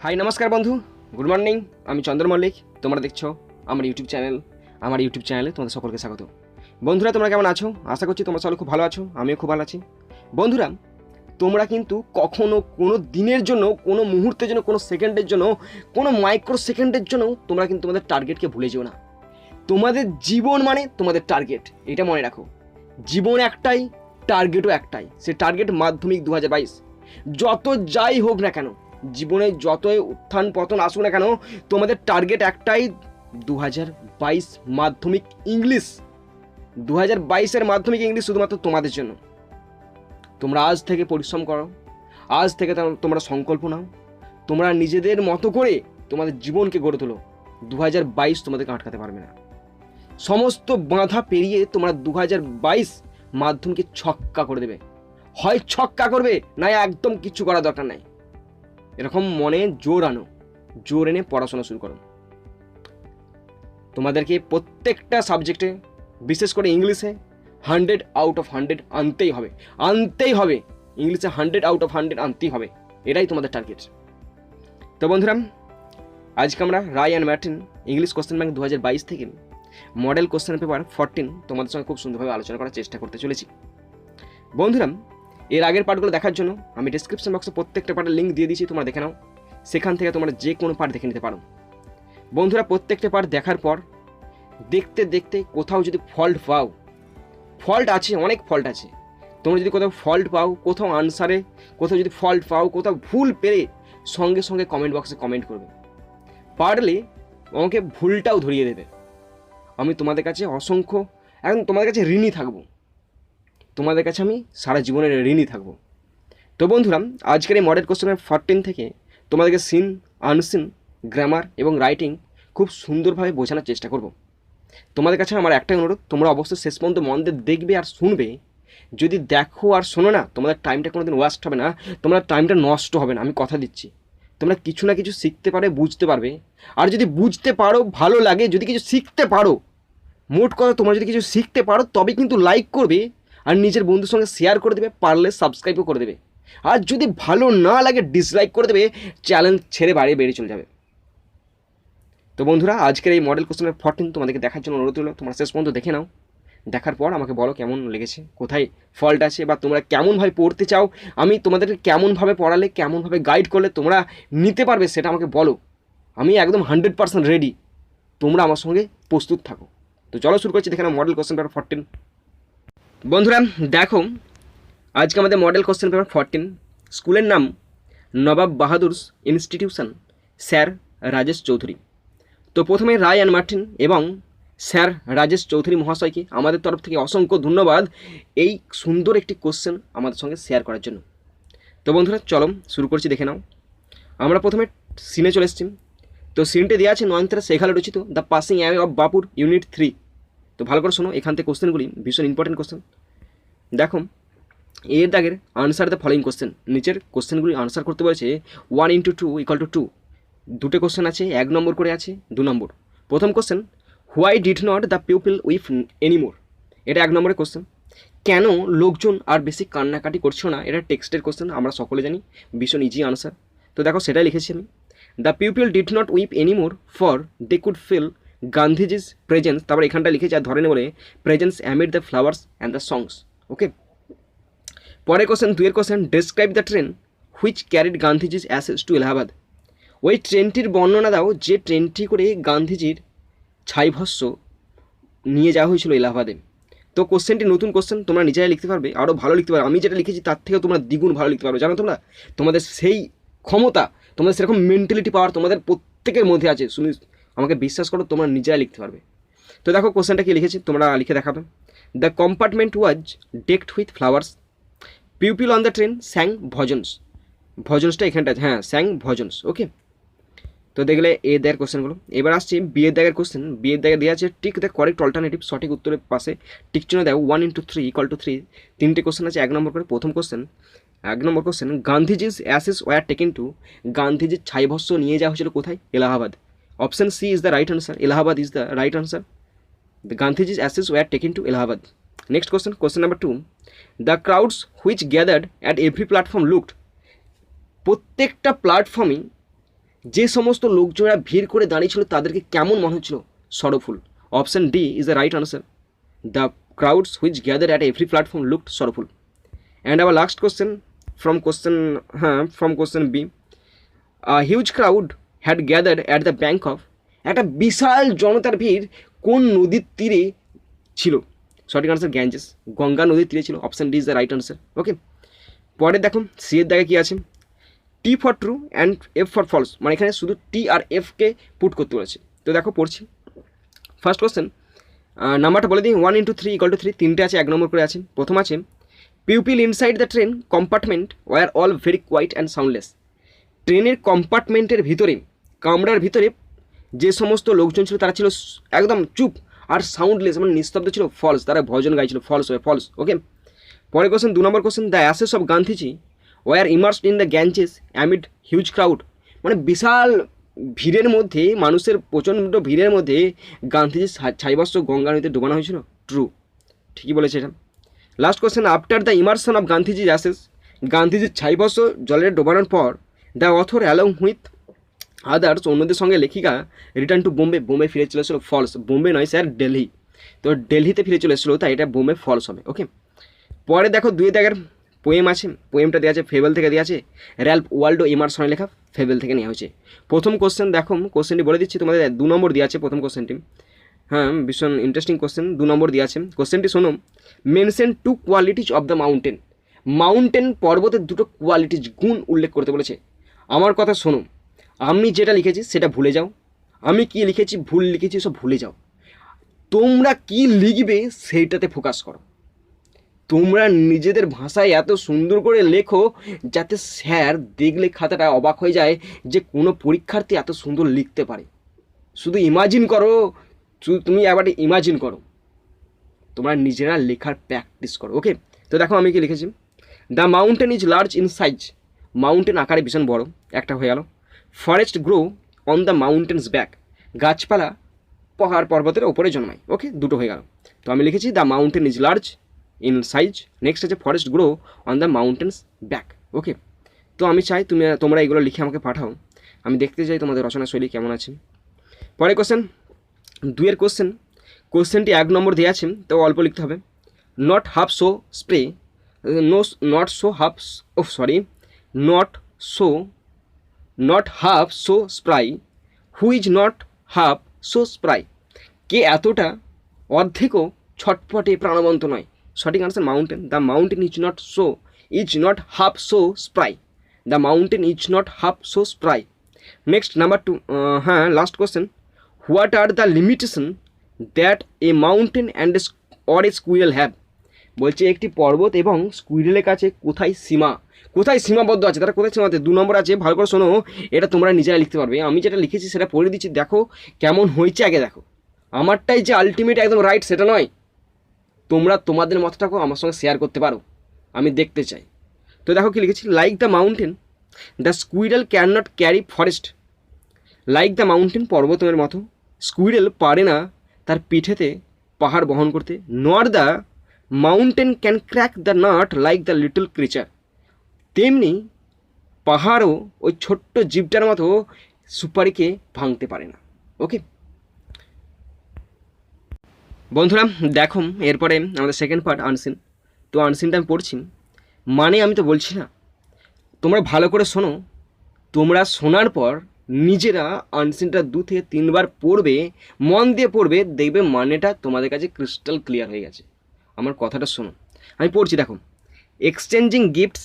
High নমস্কার বন্ধু, good morning. আমি চন্দ্র মল্লিক, তোমরা দেখছো আমার ইউটিউব চ্যানেলে তোমাদের সকলকে স্বাগত। বন্ধুরা, তোমরা কেমন আছো? আশা করছি তোমরা সকলে খুব ভালো আছো, আমিও খুব ভালো আছি। বন্ধুরা, তোমরা কিন্তু কখনো কোনো দিনের জন্য, কোনো মুহূর্তের জন্য, কোনো সেকেন্ডের জন্য, কোনো মাইক্রো সেকেন্ডের জন্য তোমরা কিন্তু তোমাদের টার্গেটকে ভুলে যেও না। তোমাদের জীবন মানে তোমাদের টার্গেট, এটা মনে রাখো। জীবন একটাই, টার্গেটও একটাই। সে টার্গেট মাধ্যমিক 2022। যত যাই হোক না কেন, জীবনে যতই উত্থান পতন আসুক না কেন, তোমাদের টার্গেট একটাই, 2022 মাধ্যমিক ইংলিশ। 2022-এর মাধ্যমিক ইংলিশ শুধুমাত্র তোমাদের জন্য। তোমরা আজ থেকে পরিশ্রম করো, আজ থেকে তোমরা সংকল্প নাও, তোমরা নিজেদের মতো করে তোমাদের জীবনকে গড়ে তোলো। 2022 তোমাদেরকে আটকাতে পারবে না। সমস্ত বাধা পেরিয়ে তোমরা 2022 মাধ্যমিকে ছক্কা করে দেবে। হয় ছক্কা করবে, না একদম কিচ্ছু করার দরকার নাই। এরকম মনে জোর আনো, জোর এনে পড়াশোনা শুরু করো। তোমাদেরকে প্রত্যেকটা সাবজেক্টে, বিশেষ করে ইংলিশে 100 আউট অফ 100 আনতেই হবে। ইংলিশে 100 আউট অফ 100 আনতেই হবে, এটাই তোমাদের টার্গেট। তো বন্ধুরা, আজকে আমরা Ray and Martin English question bank 2022 থেকে মডেল কোশ্চেন পেপার 14 তোমাদের সঙ্গে খুব সুন্দরভাবে আলোচনা করার চেষ্টা করতে চলেছি। বন্ধুরা, এর আগের পার্টগুলো দেখার জন্য আমি ডিসক্রিপশন বক্সে প্রত্যেকটা পার্টের লিঙ্ক দিয়ে দিয়েছি, তোমরা দেখে নাও। সেখান থেকে তোমরা যে কোনো পার্ট দেখে নিতে পারো। বন্ধুরা, প্রত্যেকটা পার্ট দেখার পর দেখতে দেখতে কোথাও যদি ফল্ট আছে, অনেক ফল্ট আছে। তোমরা যদি কোথাও ফল্ট পাও, কোথাও আনসারে কোথাও যদি ফল্ট পাও, কোথাও ভুল পেলে সঙ্গে সঙ্গে কমেন্ট বক্সে কমেন্ট করবে। পারলে আমাকে ভুলটাও ধরিয়ে দেবে। আমি তোমাদের কাছে এখন তোমাদের কাছে ঋণী থাকবো। তোমাদের কাছে আমি সারা জীবনের ঋণী থাকবো। তো বন্ধুরা, আজকের এই মডেল কোশ্চেন 14 থেকে তোমাদেরকে সিন, আনসিন, গ্রামার এবং রাইটিং খুব সুন্দরভাবে বোঝানোর চেষ্টা করব। তোমাদের কাছে আমার একটাই অনুরোধ, তোমরা অবশ্যই শেষ পর্যন্ত মন দিয়ে দেখবে আর শুনবে। যদি দেখো আর শোনো না, তোমাদের টাইমটা কোনোদিন ওয়েস্ট হবে না, তোমার টাইমটা নষ্ট হবে না, আমি কথা দিচ্ছি। তোমরা কিছু না কিছু শিখতে পারবে, বুঝতে পারবে। আর যদি বুঝতে পারো, ভালো লাগে, যদি কিছু শিখতে পারো, মোট কথা তোমরা যদি কিছু শিখতে পারো, তবে কিন্তু লাইক করবে আর নিজের বন্ধুর সঙ্গে শেয়ার করে দেবে, পারলে সাবস্ক্রাইবও করে দেবে। আর যদি ভালো না লাগে ডিসলাইক করে দেবে, চ্যালেঞ্জ ছেড়ে বেরিয়ে চলে যাবে। তো বন্ধুরা, আজকের এই মডেল কোশ্চেন 14 তোমাদেরকে দেখার জন্য অনুরোধ হলো, তোমরা শেষ পর্যন্ত দেখে নাও। দেখার পর আমাকে বলো কেমন লেগেছে, কোথায় ফল্ট আছে, বা তোমরা কেমনভাবে পড়তে চাও, আমি তোমাদেরকে কেমনভাবে পড়ালে, কেমনভাবে গাইড করলে তোমরা নিতে পারবে, সেটা আমাকে বলো। আমি একদম 100% রেডি, তোমরা আমার সঙ্গে প্রস্তুত থাকো। তো চলো শুরু করছি, দেখে নাও মডেল কোশ্চেন পেপার 14। বন্ধুরা দেখো, আজকে আমাদের মডেল কোশ্চেন পেপার 14, স্কুলের নাম নবাব বাহাদুর ইনস্টিটিউশন, স্যার রাজেশ চৌধুরী। তো প্রথমে রায় অ্যান্ড মার্টিন এবং স্যার রাজেশ চৌধুরী মহাশয়কে আমাদের তরফ থেকে অসংখ্য ধন্যবাদ এই সুন্দর একটি কোশ্চেন আমাদের সঙ্গে শেয়ার করার জন্য। তো বন্ধুরা চলো শুরু করছি, দেখে নাও। আমরা প্রথমে সিনে চলে এসেছি। তো সিনটি দেওয়া আছে নয়নতারা সেখালে রচিত দ্য পাসিং অ্যাওয়ে অফ বাপুর ইউনিট 3। তো ভালো করে শোনো, এখান থেকে কোশ্চেনগুলি ভীষণ ইম্পর্টেন্ট কোশ্চেন। দেখো, এর দাগের আনসার দ্য ফলোইং কোশ্চেন, নিচের কোশ্চেনগুলি আনসার করতে বলেছে 1 × 2 = 2। দুটো কোশ্চেন আছে, 1 নম্বর করে আছে, 2 নম্বর। প্রথম question, why did not the people weep anymore, এটা 1 নম্বরের কোশ্চেন। কেন লোকজন আর বেশি কান্নাকাটি করছো না, এটা টেক্সটের কোশ্চেন, আমরা সকলে জানি, ভীষণ ইজি আনসার। তো দেখো সেটাই লিখেছি আমি, the people did not weep anymore for they could feel Gandhiji's presence. তারপর এখানটা লিখেছি, আর ধরে নে বলে presence amid the flowers and the songs. Okay, পরের কোশ্চেন, 2 এর question, describe the train which carried Gandhiji's ashes to Allahabad. ওই ট্রেনটির বর্ণনা দাও যে ট্রেনটি করে গান্ধীজির ছাইভস্য নিয়ে যাওয়া হয়েছিল এলাহাবাদে। তো কোশ্চেনটি নতুন কোশ্চেন, তোমরা নিজেরাই লিখতে পারবে, আরও ভালো লিখতে পারবে। আমি যেটা লিখেছি তার থেকে তোমরা দ্বিগুণ ভালো লিখতে পারবে, জানো তোমরা। তোমাদের সেই ক্ষমতা, তোমাদের সেরকম মেন্টালিটি পাওয়ার তোমাদের প্রত্যেকের মধ্যে আছে। শুনি, আমাকে বিশ্বাস করো, তোমরা নিজেরাই লিখতে পারবে। তো দেখো কোশ্চেনটা কি লিখেছি, তোমরা লিখে দেখাবে। The compartment was decked with flowers, people on the train sang bhajans. ভজনসটা এখানটা, হ্যাঁ, স্যাং ভজনস। ওকে, তো দেখলে এ দাগের কোশ্চেনগুলো। এবার আসছি বিয়ের দাগের কোশ্চেন। বিয়ের দাগে দেওয়া আছে টিক দ্য কারেক্ট অল্টারনেটিভ, সঠিক উত্তরের পাশে টিক চিহ্ন দেয়। 1 × 3 = 3। 3টে কোশ্চেন আছে, 1 নম্বর করে। প্রথম কোশ্চেন, 1 নম্বর question, Gandhiji's ashes were taken to, গান্ধীজির ছাইভস্য নিয়ে যাওয়া হয়েছিল কোথায়? Allahabad. Option C is the right answer, Allahabad is the right answer. The Gandhiji's ashes were taken to Allahabad. Next question, question number 2, the crowds which gathered at every platform looked, প্রত্যেকটা প্ল্যাটফর্মে যে সমস্ত লোকজনেরা ভিড় করে দাঁড়িয়েছিল তাদেরকে কেমন মনে হচ্ছিল? Sorrowful. Option D is the right answer. The crowds which gather at every platform looked sorrowful. And our last question from question B, huge crowd had gather at the bank of. একটা বিশাল জনতার ভিড় কোন নদীর তীরে ছিল? সঠিক answer Ganges, Ganga নদীর তীরে ছিল। Option D is the right answer. Okay, পরে দেখো সি এর দাগে কী আছে? T for true and F for false, মানে এখানে শুধু টি আর এফকে পুট করতে বলেছে। তো দেখো পড়ছি। ফার্স্ট কোশ্চেন, নাম্বারটা বলে দিই, 1 × 3 = 3, তিনটে আছে, 1 নম্বর করে আছে। প্রথম আছে, people inside the train compartment were all very quiet and soundless. ট্রেনের কম্পার্টমেন্টের ভিতরে, কামরার ভিতরে যে সমস্ত লোকজন ছিল তারা ছিল একদম চুপ আর সাউন্ডলেস, মানে নিস্তব্ধ ছিল। ফলস, তারা ভজন গাইছিল। ফলস হয়, ফলস। ওকে, পরে কোশ্চেন 2 নম্বর question, the ashes of Gandhiji were immersed in the Ganges amid huge crowd. মানে বিশাল ভিড়ের মধ্যে, মানুষের প্রচণ্ড ভিড়ের মধ্যে গান্ধীজির ছাইবস্ত্র গঙ্গা নদীতে ডোবানো হয়েছিল। ট্রু, ঠিকই বলেছে এটা। Last question, after the immersion of গান্ধীজির অ্যাসেস, গান্ধীজির ছাইবস্ত্র জলের ডোবানোর পর the author along with others, অন্যদের সঙ্গে লেখিকা রিটার্ন টু বোম্বে, বোম্বে ফিরে চলে এসেছিল। ফলস, বোম্বে নয় স্যার, দিল্লি। তো দিল্লিতে ফিরে চলে এসেছিলো, তাই এটা বোম্বে ফলস হবে। ওকে, পরে দেখো 2 দাগের পোয়েম আছে। পোয়েমটা দেওয়া আছে ফেবেল থেকে দেওয়া আছে, র্যাল্ফ ওয়াল্ডো এমারসনের লেখা, ফেবেল থেকে নেওয়া হয়েছে। প্রথম কোশ্চেন দেখো, কোশ্চেনটি বলে দিচ্ছি তোমাদের, 2 নম্বর দেওয়া আছে প্রথম কোশ্চেনটি। হ্যাঁ, ভীষণ ইন্টারেস্টিং কোশ্চেন, 2 নম্বর দেওয়া আছে। কোশ্চেনটি শোনো, mention 2 qualities of the mountain. Mountain, পর্বতের 2টো কোয়ালিটিজ, গুণ উল্লেখ করতে বলেছে। আমার কথা শোনো, আমি যেটা লিখেছি সেটা ভুলে যাও, আমি কি লিখেছি ভুল লিখেছি সব ভুলে যাও। তোমরা কি লিখবে সেইটাতে ফোকাস করো। তোমরা নিজেদের ভাষায় এত সুন্দর করে লেখো যাতে স্যার দেখলে খাতাটা অবাক হয়ে যায় যে কোনো পরীক্ষার্থী এত সুন্দর লিখতে পারে। শুধু ইমাজিন করো, তুমি একবার ইমাজিন করো, তোমরা নিজেরা লেখার প্র্যাকটিস করো। ওকে, তো দেখো আমি কি লিখেছি, the mountain is large in size. Mountain আকারে ভীষণ বড়, একটা হয়ে গেল। Forest grow on the mountains back, গাছপালা পাহাড় পর্বতের ওপরে জন্মায়। ওকে, 2টো হয়ে গেল। তো আমি লিখেছি the mountain is large in size, next আছে forest grow on the mountains back. Okay, তো আমি চাই তোমরা এগুলো লিখে আমাকে পাঠাও, আমি দেখতে চাই তোমাদের রচনা শৈলী কেমন আছে। পরে কোশ্চেন 2 এর কোশ্চেনটি 1 নম্বর দেওয়া আছে, তো অল্প লিখতে হবে। Not half so spray, not so half, oh sorry, not half so spry, who is not half so spry. কে এতটা অর্ধেকও ছটপটে প্রাণবন্ত নয়। সঠিক answer mountain. The mountain is not half so spry. The mountain is not half so spry. Next number 2, হ্যাঁ, last question, what are the limitation that a mountain and or a squirrel have. বলছে একটি পর্বত এবং স্কুইরেলের কাছে কোথায় সীমাবদ্ধ আছে, তারা কোথায় সীমাবদ্ধ। 2 নম্বর আছে, ভালো করে শোনো, এটা তোমরা নিজেরা লিখতে পারবে। আমি যেটা লিখেছি সেটা পড়ে দিচ্ছি, দেখো কেমন হয়েছে আগে দেখো। আমারটাই যে আলটিমেট একদম রাইট সেটা নয়, তোমরা তোমাদের মতটাকেও আমার সঙ্গে শেয়ার করতে পারো, আমি দেখতে চাই। তো দেখো কি লিখেছি, like the mountain the squirrel can not carry forest. Like the mountain, পর্বতের মতো, স্কুইরেল পারে না তার পিঠেতে পাহাড় বহন করতে। Not the mountain can crack the nut like the little creature. তেমনি পাহাড়ও ওই ছোট্ট জীবটার মতো সুপারিকে ভাঙতে পারে না। ওকে বন্ধুরা, দেখো এরপরে আমাদের সেকেন্ড পার্ট আনসিন। তো আনসিনটা আমি পড়ছি, মানে আমি তো বলছি না, তোমরা ভালো করে শোনো। তোমরা শোনার পর নিজেরা আনসিনটা 2 থেকে 3 বার পড়বে, মন দিয়ে পড়বে, দেখবে মানেটা তোমাদের কাছে ক্রিস্টাল ক্লিয়ার হয়ে গেছে। আমার কথাটা শোনো, আমি পড়ছি দেখো। Exchanging gifts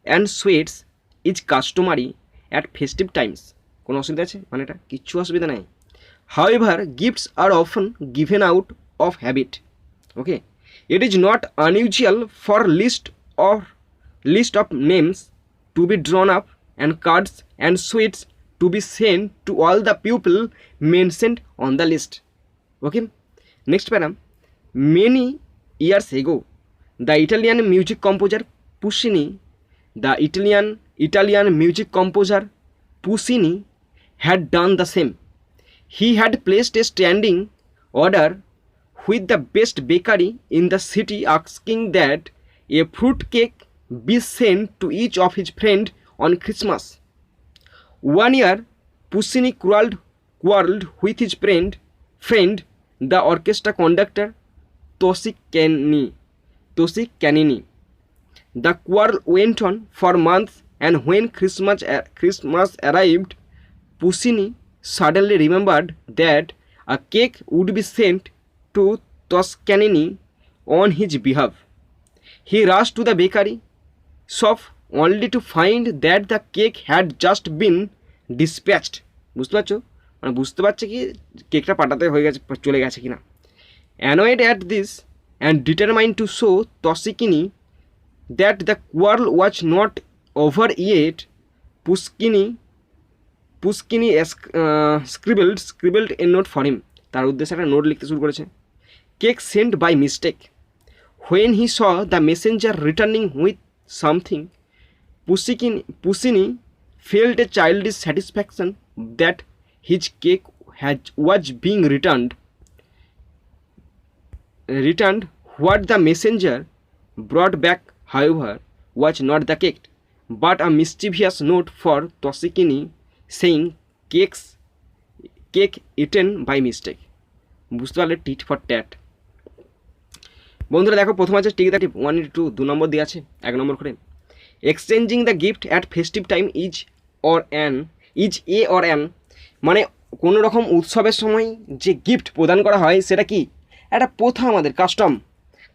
and sweets is customary at festive times. কোনো অসুবিধা আছে? মানেটা কিচ্ছু অসুবিধা নেই। However gifts are often given out of habit. Okay, it is not unusual for list of names to be drawn up and cards and sweets to be sent to all the people mentioned on the list. Okay, next para, many years ago the Italian music composer Puccini had done the same. He had placed a standing order with the best bakery in the city, asking that a fruit cake be sent to each of his friends on Christmas. One year, Puccini quarreled with his friend, the orchestra conductor Toscanini. The quarrel went on for months, and when Christmas arrived, Puccini suddenly remembered that a cake would be sent to Toscanini on his behalf. He rushed to the bakery shop only to find that the cake had just been dispatched. বুঝতে পারছো, মানে বুঝতে পারছে কি কেকটা পাঠাতে হয়ে গেছে, চলে গেছে কিনা। Annoyed at this and determined to show Toscanini that the quarrel was not over yet, Puccini scribbled a note for him. তার উদ্দেশ্যে একটা নোট লিখতে শুরু করেছে। Cake sent by mistake. When he saw the messenger returning with something, Puccini felt a childish satisfaction that his cake was being returned. What the messenger brought back, however, was not the cake, but a mischievous note for Toscanini saying cake eaten by mistake. বুঝতে পারলে, tit for tat. বন্ধুরা দেখো, প্রথম আছে tick the tip 1 into 2, 2 নম্বর দিয়ে আছে 1 নম্বর করে। Exchanging the gift at festive time is a or an, মানে কোনো রকম উৎসবের সময় যে গিফট প্রদান করা হয় সেটা কি একটা প্রথা, আমাদের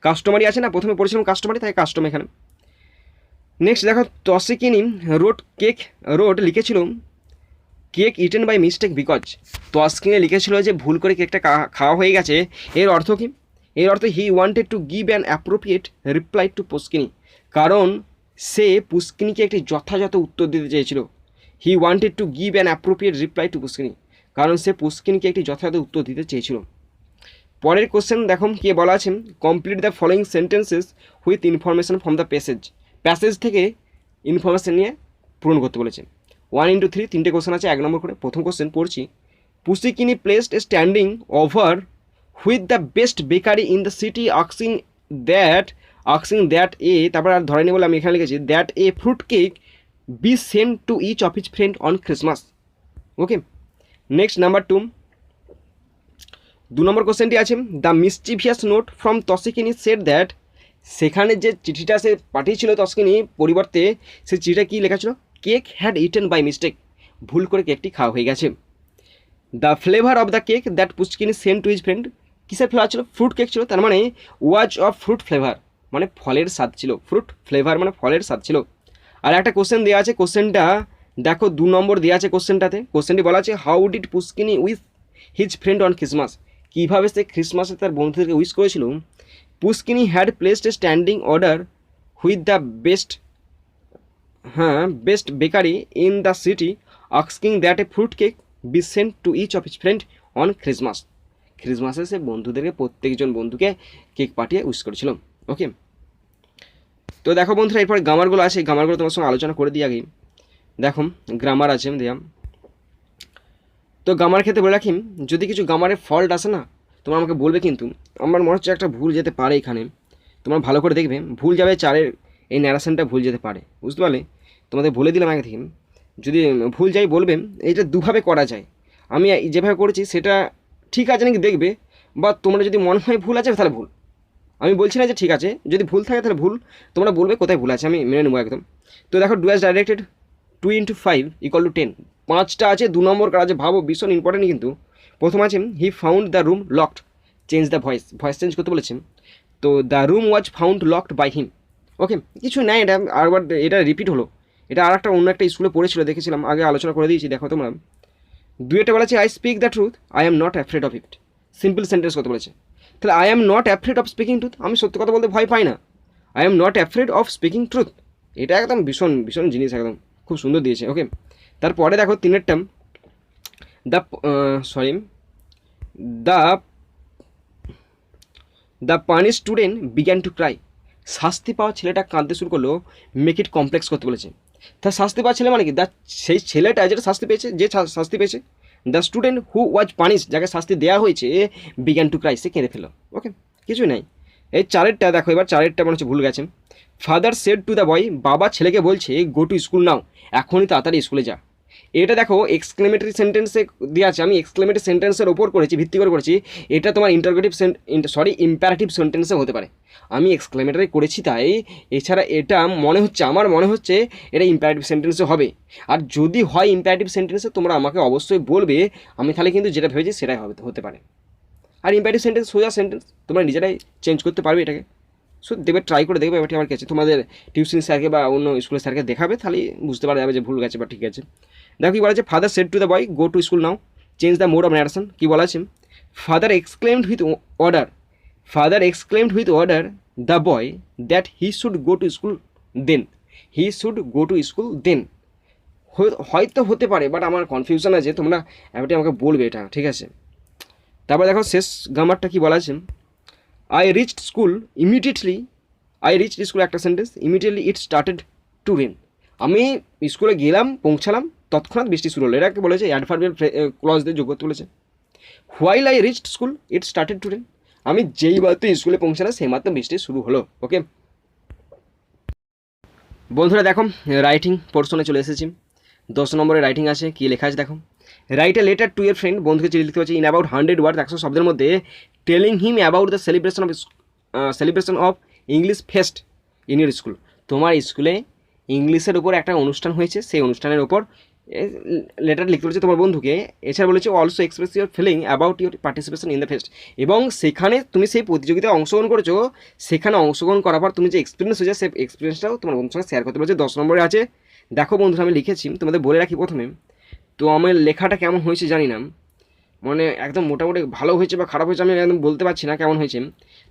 কাস্টমারি আছে না, প্রথমে পড়েছিলাম কাস্টমারি, তাই কাস্টম এখানে। নেক্সট দেখো, টসিকিনি লিখেছিল cake eaten by mistake because, টসকিনি লিখেছিল যে ভুল করে কেকটা খাওয়া হয়ে গেছে। এর অর্থ কি? এর অর্থ he wanted to give an appropriate reply to পুস্কিনি, কারণ সে পুস্কিনিকে একটি যথাযথ উত্তর দিতে চেয়েছিল। He wanted to give an appropriate reply to পুস্কিনি, কারণ সে পুস্কিনিকে একটি যথাযথ উত্তর দিতে চেয়েছিল। পরের কোশ্চেন দেখো কি বলা আছে, complete the following sentences with information from the passage থেকে ইনফরমেশন নিয়ে পূরণ করতে বলেছে। 1 into 3, 3টে কোশ্চেন আছে 1 নম্বর করে। প্রথম কোশ্চেন পড়ছি, পুচিকিনি placed a standing over with the best bakery in the city asking that a, তারপর আর ধরেনি বলে আমি এখানে লিখেছি that a fruit cake be sent to each of his friend on Christmas. Okay, next number 2, 2 নম্বর কোশ্চেনটি আছে, দ্য মিসচিভিয়াস নোট ফ্রম টসিকিনি সেড দ্যাট, সেখানে যে চিঠিটা সে পাঠিয়েছিল টসকিনি পরিবর্তে, সে চিঠিটা কী লেখা ছিল, cake had eaten by mistake, ভুল করে কেকটি খাওয়া হয়ে গেছে। The flavour of the cake that পুচকিনি সেন্ট টু হিজ ফ্রেন্ড, কিসের ফ্লেভার ছিল, ফ্রুট কেক ছিল, তার মানে ওয়াজ অফ ফ্রুট ফ্লেভার, মানে ফলের স্বাদ ছিল, ফ্রুট ফ্লেভার মানে ফলের স্বাদ ছিল। আর একটা কোশ্চেন দেওয়া আছে, কোশ্চেনটা দেখো 2 নম্বর দেওয়া আছে কোশ্চেনটাতে। কোশ্চেনটি বলা আছে, হাউ ডিড পুচকিনি with his friend on Christmas, কীভাবে সে ক্রিসমাসে তার বন্ধুদেরকে উইশ করেছিল। পুচকিনি had placed a standing order with the best bakery in the city asking that a fruit cake be sent to each of his friend on Christmas. ক্রিসমাসে সে বন্ধুদেরকে, প্রত্যেকজন বন্ধুকে কেক পাঠিয়ে উইশ করেছিল। ওকে, তো দেখো বন্ধুরা, এরপরে গ্রামারগুলো আছে, গ্রামারগুলো তোমার সঙ্গে আলোচনা করে দিই আগে। দেখো গ্রামার আছে দিলাম, তো গ্রামার ক্ষেত্রে বলে রাখি, যদি কিছু গ্রামারের ফল্ট আসে না, তোমরা আমাকে বলবে, কিন্তু আমার মনে হচ্ছে একটা ভুল যেতে পারে এখানে, তোমরা ভালো করে দেখবে, ভুল যাবে 4-এর এই ন্যারেশনটা ভুল যেতে পারে, বুঝতে পারলে? তোমাদের বলে দিলাম আগে থেকে, যদি ভুল যাই বলবে। এইটা দুভাবে করা যায়, আমি যেভাবে করেছি সেটা ঠিক আছে নাকি দেখবে, বা তোমরা যদি মনে হয় ভুল আছে তাহলে ভুল, আমি বলছি না যে ঠিক আছে, যদি ভুল থাকে তাহলে ভুল, তোমরা বলবে কোথায় ভুল আছে, আমি মেনে নেবো একদম। তো দেখো, ডু অ্যাজ ডাইরেক্টেড 2 into 5 = 10, 5টা আছে, 2 নম্বর কাজ আছে, ভাবো ভীষণ ইম্পর্টেন্ট কিন্তু। প্রথম আছে, he found the room locked, change the voice change করতে বলেছেন, তো the room was found locked by him. Okay, কিছু নাই, এটা আরবার এটা রিপিট হলো, এটা আর একটা অন্য একটা স্কুলে পড়েছিল, দেখেছিলাম আগে, আলোচনা করে দিয়েছি, দেখো তোমরা। 2-এটা বলেছে, I speak the truth, I am not afraid of it, simple sentence করতে বলেছে। তাহলে I am not afraid of speaking truth, আমি সত্য কথা বলতে ভয় পাই না, I am not afraid of speaking truth, এটা একদম ভীষণ ভীষণ জিনিস, একদম খুব সুন্দর দিয়েছে। ওকে, তারপরে দেখো 3-এর term, the punish student began to cry, শাস্তি পাওয়া ছেলেটা কাঁদতে শুরু করলো, মেক ইট কমপ্লেক্স করতে বলেছে। তা শাস্তি পাওয়া ছেলে মানে কি, সেই ছেলেটা যেটা শাস্তি পেয়েছে, যে শাস্তি পেয়েছে, the student who was punish, যাকে শাস্তি দেওয়া হয়েছে, বিগ্যান টু ক্রাই, সে কেঁদে ফেলো। ওকে, কিছুই নাই। এই 4-এরটা দেখো, এবার 4-এরটা মনে হচ্ছে ভুল গেছে। ফাদার সেড টু দ্য বয়, বাবা ছেলেকে বলছে, গো টু স্কুল নাও, এখনই তাড়াতাড়ি স্কুলে যা। এটা দেখো এক্সক্লেমেটরি সেন্টেন্সে দেওয়া আছে, আমি এক্সক্লেমেটরি সেন্টেন্সের ওপর করেছি, ভিত্তি করে করেছি। এটা তোমার ইন্টারোগেটিভ ইম্পারেটিভ সেন্টেন্সে হতে পারে। আমি এক্সক্লেমেটরি করেছি তাই, এছাড়া এটা আমার মনে হচ্ছে এটা ইম্পারেটিভ সেন্টেন্সে হবে। আর যদি হয় ইম্পারেটিভ সেন্টেন্সে তোমরা আমাকে অবশ্যই বলবে, আমি তাহলে কিন্তু যেটা ভেবেছি সেটাই হতে পারে। আর ইম্পারেটিভ সেন্টেন্স সোজা সেন্টেন্স, তোমরা নিজেরাই চেঞ্জ করতে পারবে এটাকে। সো দেবে, ট্রাই করে দেখবে এবারটি আমার কাছে, তোমাদের টিউশন স্যারকে বা অন্য স্কুলের স্যারকে দেখাবে, তাহলে বুঝতে পারা যাবে যে ভুল গেছে বা ঠিক আছে। দেখো কী বলা আছে, father said to the boy go to school now, change the mode of narration. কী বলা আছে, father exclaimed with order the boy that he should go to school then. হয়তো হতে পারে, বাট আমার কনফিউশন আছে, তোমরা এবারটি আমাকে বলবে এটা, ঠিক আছে। তারপর দেখো শেষ গ্রামারটা কী বলা আছে, I reached school একটা sentence, immediately it started to rain. আমি স্কুলে গেলাম, পৌঁছালাম, তৎক্ষণাৎ বৃষ্টি শুরু হলো। এটাকে বলেছে অ্যাডভার্বিয়াল ক্লজ দিয়ে যোগ করতে বলেছে। While I reached school it started to rain, আমি যেই মাত্র স্কুলে পৌঁছালাম সেই মাত্র বৃষ্টি শুরু হলো। ওকে বন্ধুরা, দেখো রাইটিং পোর্শনে চলে এসেছি। 10 নম্বরের রাইটিং আছে, কী লেখা আছে দেখো, write a letter to your friend, বন্ধুকে চিঠি লিখতে পারছি, ইন অ্যাবাউট 100 ওয়ার্ড, 100 শব্দের মধ্যে, telling him about the celebration of English fest in your school. তোমার স্কুলে ইংলিশের উপর একটা অনুষ্ঠান হয়েছে, সেই অনুষ্ঠানের ওপর লেটার লিখতে বলেছে তোমার বন্ধুকে। এছাড়া বলেছে also express your feeling about your participation in the fest, এবং সেখানে তুমি সেই প্রতিযোগিতায় অংশগ্রহণ করেছো, সেখানে অংশগ্রহণ করার পর তুমি যে এক্সপিরিয়েন্স হয়েছে সেই এক্সপিরিয়েন্সটাও তোমার বন্ধুর সঙ্গে শেয়ার করতে বলেছে। 10 নম্বরে আছে। দেখো বন্ধুরা, আমি লিখেছি, তোমাদের বলে রাখি প্রথমে, তো আমার লেখাটা কেমন হয়েছে জানি না, মানে একদম মোটামুটি ভালো হয়েছে বা খারাপ হয়েছে আমি একদম বলতে পারছি না কেমন হয়েছে।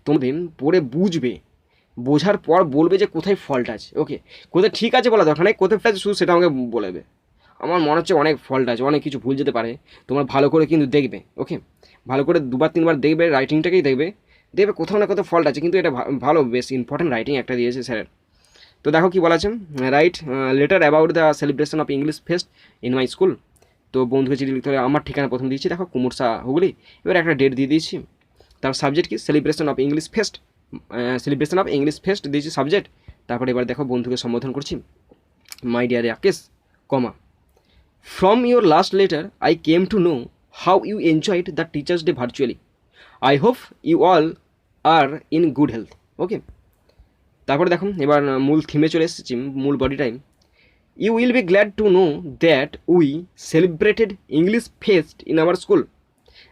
তুমি পড়ে বুঝবে, বোঝার পর বলবে যে কোথায় ফল্ট আছে। ওকে, কোথায় ঠিক আছে বলা দরকার নেই, কোথায় ফল্ট আছে শুধু সেটা আমাকে বলবে। আমার মনে হচ্ছে অনেক ফল্ট আছে, অনেক কিছু ভুল যেতে পারে, তোমরা ভালো করে কিন্তু দেখবে। ওকে, ভালো করে 2-3 বার দেখবে, রাইটিংটাকেই দেখবে কোথাও না কোথাও ফল্ট আছে, কিন্তু এটা ভালো, বেশ ইম্পর্টেন্ট রাইটিং একটা দিয়েছে স্যারের। তো দেখো কী বলা আছে, right letter about the celebration of English fest in my school. তো বন্ধুকে চিঠি লিখতে হবে, আমার ঠিকানা প্রথম দিয়েছি, দেখো কুমুরসা হুগলি, এবার একটা ডেট দিয়ে দিয়েছি। তার সাবজেক্ট কি, সেলিব্রেশন অফ ইংলিশ ফেস্ট দিয়েছি সাবজেক্ট। তারপরে এবার দেখো বন্ধুকে সম্বোধন করছি, my dear Rakesh, comma, from your last letter I came to know how you enjoyed the teachers day virtually, I hope you all are in good health. Okay, তারপরে দেখো এবার মূল থিমে চলে এসেছি, মূল body time. You will be glad to know that we celebrated English Fest in our school.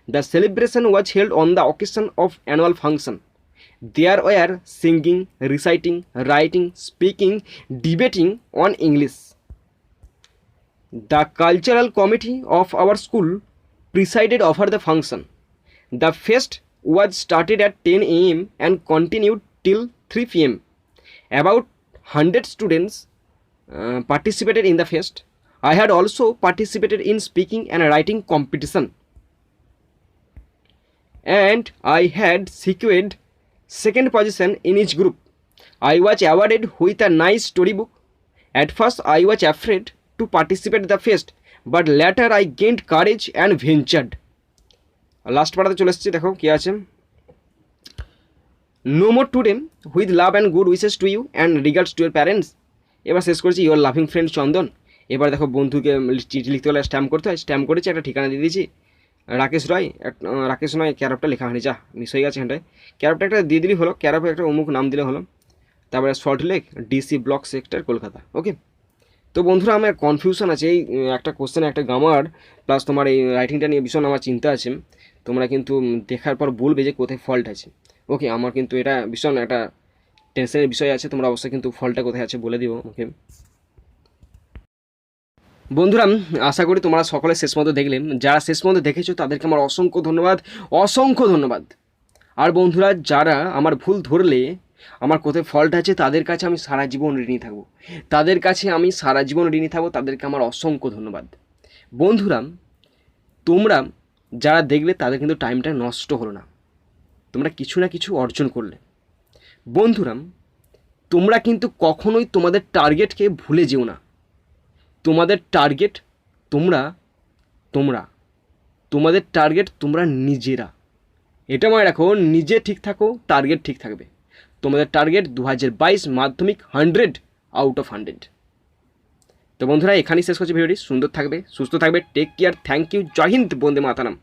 The celebration was held on the occasion of annual function. There were singing, reciting, writing, speaking, debating on English. The cultural committee of our school presided over the function. The fest was started at 10 a.m. and continued till 3 p.m. About 100 students participated in the fest. I had also participated in speaking and writing competition, and I had secured second position in each group. I was awarded with a nice storybook. At first I was afraid to participate in the fest, but later I gained courage and ventured. Last পাড়াতে চলে এসেছি, দেখো কী আছে, no more today, with love and good wishes to you and regards to your parents. এবার শেষ করেছি, your loving friend চন্দন। এবার দেখো বন্ধুকে চিঠি লিখতে হলে স্ট্যাম্প করতে হয়, স্ট্যাম্প করেছি, একটা ঠিকানা দিয়ে দিয়েছি, রাকেশ নয়, ক্যারপটা লেখা হয়নি, যা মিস হয়ে গেছে এখানটায়, ক্যারপটা একটা দিয়ে দিলেই হলো, ক্যারপে একটা অমুক নাম দিলে হলো। তারপরে Salt Lake, DC block sector, Kolkata. Okay, তো বন্ধুরা আমার কনফিউশন আছে, এই একটা কোশ্চেনে একটা গ্রামার প্লাস তোমার এই রাইটিংটা নিয়ে ভীষণ আমার চিন্তা আছে। তোমরা কিন্তু দেখার পর বলবে যে কোথায় ফল্ট আছে। ওকে, আমার কিন্তু এটা ভীষণ একটা টেনশনের বিষয় আছে, তোমরা অবশ্যই কিন্তু ফলটা কোথায় আছে বলে দিও। ওকে বন্ধুরা, আশা করি তোমরা সকলে শেষ মতো দেখলে, যারা শেষ মতো দেখেছো তাদেরকে আমার অসংখ্য ধন্যবাদ। আর বন্ধুরা, যারা আমার ভুল ধরলে, আমার কোথায় ফল্ট আছে, তাদের কাছে আমি সারা জীবন ঋণী থাকবো, তাদেরকে আমার অসংখ্য ধন্যবাদ। বন্ধুরা, তোমরা যারা দেখলে তাদের কিন্তু টাইমটা নষ্ট হলো না, তোমরা কিছু না কিছু অর্জন করলে। বন্ধুরা, তোমরা কিন্তু কখনোই তোমাদের টার্গেটকে ভুলে যেও না। তোমাদের টার্গেট তোমাদের টার্গেট তোমরা নিজেরা, এটা মনে রাখো, নিজে ঠিক থাকো, টার্গেট ঠিক থাকবে। তোমাদের টার্গেট 2022 মাধ্যমিক 100 আউট অফ 100। তো বন্ধুরা এখানেই শেষ করছি ভিডিওটি। সুন্দর থাকবে, সুস্থ থাকবে, টেক কেয়ার, থ্যাংক ইউ, জয় হিন্দ, বন্দে মাতারাম।